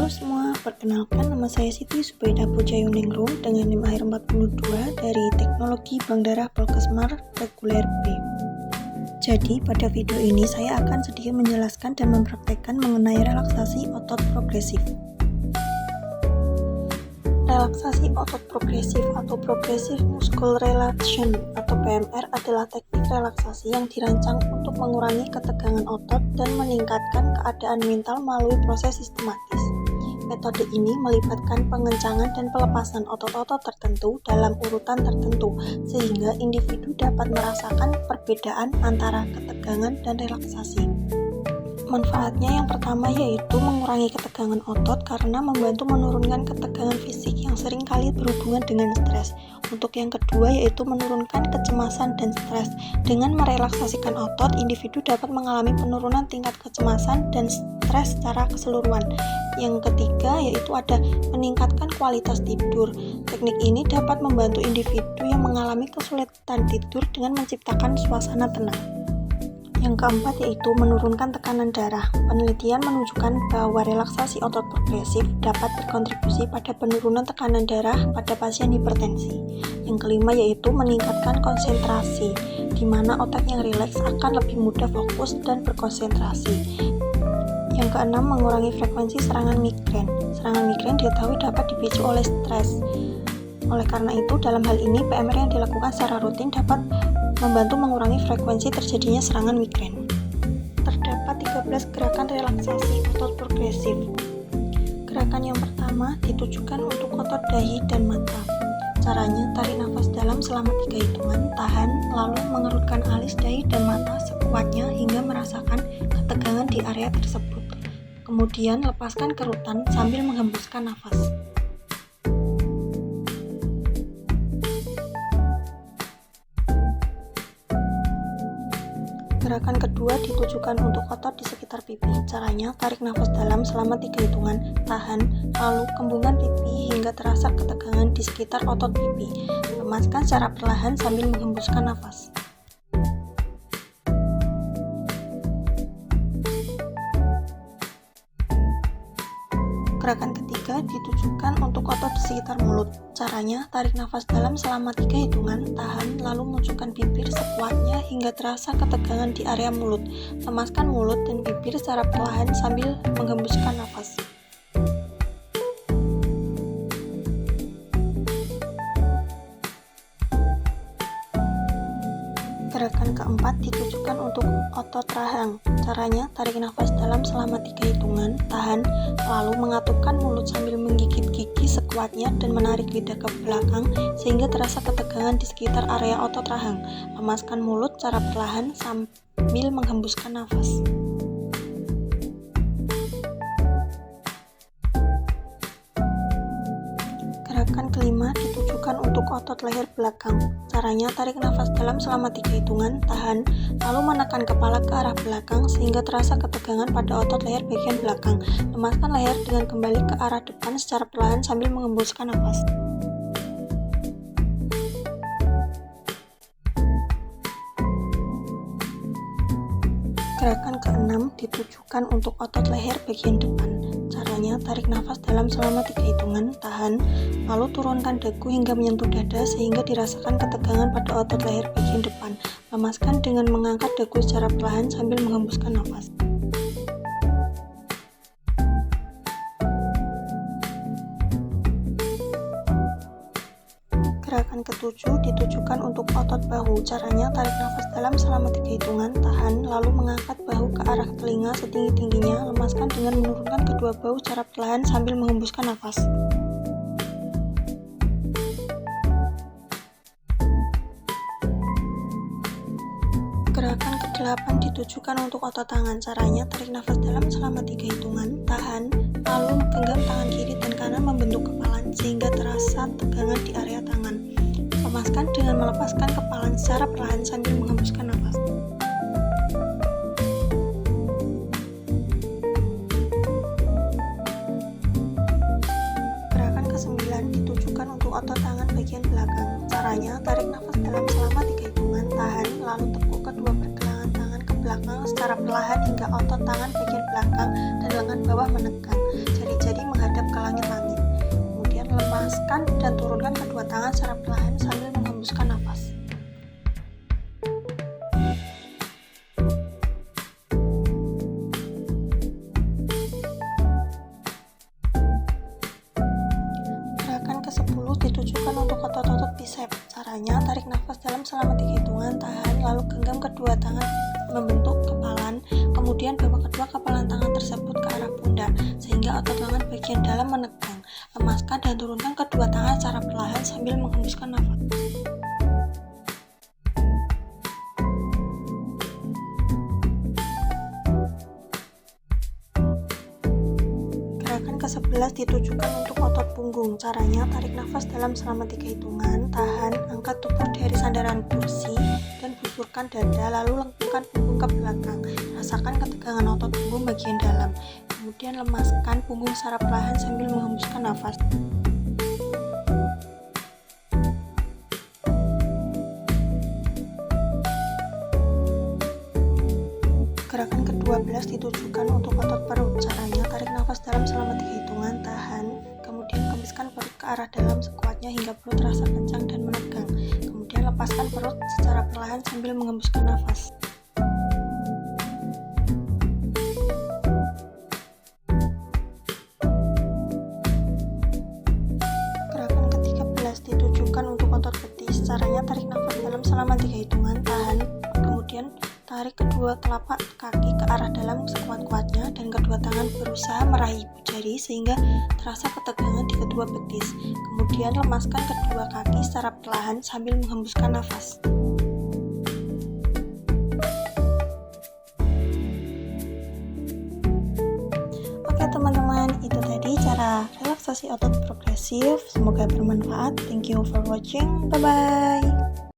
Halo semua, perkenalkan nama saya Siti Subaida Pujayuningrum dengan NIM akhir 42 dari Teknologi Bank Darah Polkesmar Reguler B. Jadi pada video ini saya akan sedikit menjelaskan dan mempraktekkan mengenai relaksasi otot progresif. Relaksasi otot progresif atau Progressive Muscle Relaxation atau PMR adalah teknik relaksasi yang dirancang untuk mengurangi ketegangan otot dan meningkatkan keadaan mental melalui proses sistematis. Metode ini melibatkan pengencangan dan pelepasan otot-otot tertentu dalam urutan tertentu, sehingga individu dapat merasakan perbedaan antara ketegangan dan relaksasi. Manfaatnya yang pertama yaitu mengurangi ketegangan otot karena membantu menurunkan ketegangan fisik yang seringkali berhubungan dengan stres. Untuk yang kedua yaitu menurunkan kecemasan dan stres. Dengan merelaksasikan otot, individu dapat mengalami penurunan tingkat kecemasan dan stres secara keseluruhan. Yang ketiga yaitu ada meningkatkan kualitas tidur. Teknik ini dapat membantu individu yang mengalami kesulitan tidur dengan menciptakan suasana tenang. Yang keempat yaitu menurunkan tekanan darah. Penelitian menunjukkan bahwa relaksasi otot progresif dapat berkontribusi pada penurunan tekanan darah pada pasien hipertensi. Yang kelima yaitu meningkatkan konsentrasi, di mana otak yang rileks akan lebih mudah fokus dan berkonsentrasi. Yang keenam, mengurangi frekuensi serangan migrain. Serangan migrain diketahui dapat dipicu oleh stres. Oleh karena itu, dalam hal ini PMR yang dilakukan secara rutin dapat membantu mengurangi frekuensi terjadinya serangan migrain. Terdapat 13 gerakan relaksasi otot progresif. Gerakan yang pertama ditujukan untuk otot dahi dan mata. Caranya, tarik nafas dalam selama 3 hitungan, tahan, lalu mengerutkan alis dahi dan mata sekuatnya hingga merasakan ketegangan di area tersebut. Kemudian, lepaskan kerutan sambil menghembuskan nafas. Gerakan kedua ditujukan untuk otot di sekitar pipi. Caranya, tarik nafas dalam selama 3 hitungan, tahan, lalu kembungkan pipi hingga terasa ketegangan di sekitar otot pipi. Lemaskan secara perlahan sambil menghembuskan nafas. Gerakan ketiga ditujukan untuk otot di sekitar mulut. Caranya, tarik nafas dalam selama 3 hitungan, tahan, lalu munculkan bibir sekuatnya hingga terasa ketegangan di area mulut. Lemaskan mulut dan bibir secara perlahan sambil menghembuskan nafas. Gerakan keempat ditujukan untuk otot rahang. Caranya, tarik nafas dalam selama 3 hitungan, tahan, lalu mengatupkan mulut sambil menggigit gigi sekuatnya dan menarik lidah ke belakang sehingga terasa ketegangan di sekitar area otot rahang. Lemaskan mulut secara perlahan sambil menghembuskan nafas. Gerakan kelima ditujukan untuk otot leher belakang. Caranya, tarik nafas dalam selama 3 hitungan, tahan, lalu menekan kepala ke arah belakang sehingga terasa ketegangan pada otot leher bagian belakang. Lemaskan leher dengan kembali ke arah depan secara perlahan sambil menghembuskan nafas. Gerakan keenam ditujukan untuk otot leher bagian depan. Caranya, tarik nafas dalam selama 3 hitungan, tahan, lalu turunkan dagu hingga menyentuh dada sehingga dirasakan ketegangan pada otot leher bagian depan. Lemaskan dengan mengangkat dagu secara perlahan sambil menghembuskan nafas. Gerakan ketujuh ditujukan untuk otot bahu. Caranya, tarik nafas dalam selama 3 hitungan, tahan, lalu mengangkat bahu ke arah telinga setinggi-tingginya, lemaskan dengan menurunkan kedua bahu secara perlahan sambil menghembuskan nafas. Gerakan ke-8 ditujukan untuk otot tangan. Caranya, tarik nafas dalam selama 3 hitungan, tahan, lalu genggam tangan kiri dan kanan membentuk kepalan sehingga terasa tegangan di area tangan. Lemaskan dengan melepaskan kepalan secara perlahan sambil menghembuskan nafas. Gerakan ke-9 ditujukan untuk otot tangan bagian belakang. Caranya, tarik nafas dalam selama 3 hitungan, tahan, lalu tekuk kedua pergelangan tangan ke belakang secara perlahan hingga otot tangan bagian belakang dan lengan bawah menekan. Jari-jari ke langit-langit. Kemudian lepaskan dan turunkan kedua tangan secara perlahan sambil menghembuskan nafas. Gerakan ke-10 ditujukan untuk otot-otot bicep. Caranya, tarik nafas dalam selama 3 hitungan, tahan, lalu genggam kedua tangan membentuk kepalan, kemudian bawa kedua kepalan tangan tersebut ke arah pundak, sehingga otot lengan bagian dalam menegang. Lemaskan dan turunkan kedua tangan secara perlahan sambil menghembuskan nafas. Gerakan ke-11 ditujukan untuk otot punggung. Caranya, tarik nafas dalam selama 3 hitungan, tahan, angkat tubuh dari sandaran kursi, dan busurkan dada, lalu lengkungkan punggung ke belakang. Rasakan ketegangan otot punggung bagian dalam. Kemudian lemaskan punggung secara perlahan sambil menghembuskan nafas. Gerakan ke-12 ditujukan untuk otot perut. Caranya, tarik nafas dalam selama 3 hitungan, tahan, kemudian kembiskan perut ke arah dalam sekuatnya hingga perut terasa kencang dan menegang. Kemudian lepaskan perut secara perlahan sambil menghembuskan nafas. Gerakan ke-13 ditujukan untuk otot betis. Caranya, tarik nafas dalam selama 3 hitungan, tahan, kemudian tarik kedua telapak kaki ke arah dalam sekuat-kuatnya dan kedua tangan berusaha meraih ibu jari sehingga terasa ketegangan di kedua betis. Kemudian lemaskan kedua kaki secara perlahan sambil menghembuskan nafas. Oke teman-teman, itu tadi cara relaksasi otot progresif. Semoga bermanfaat. Thank you for watching. Bye-bye.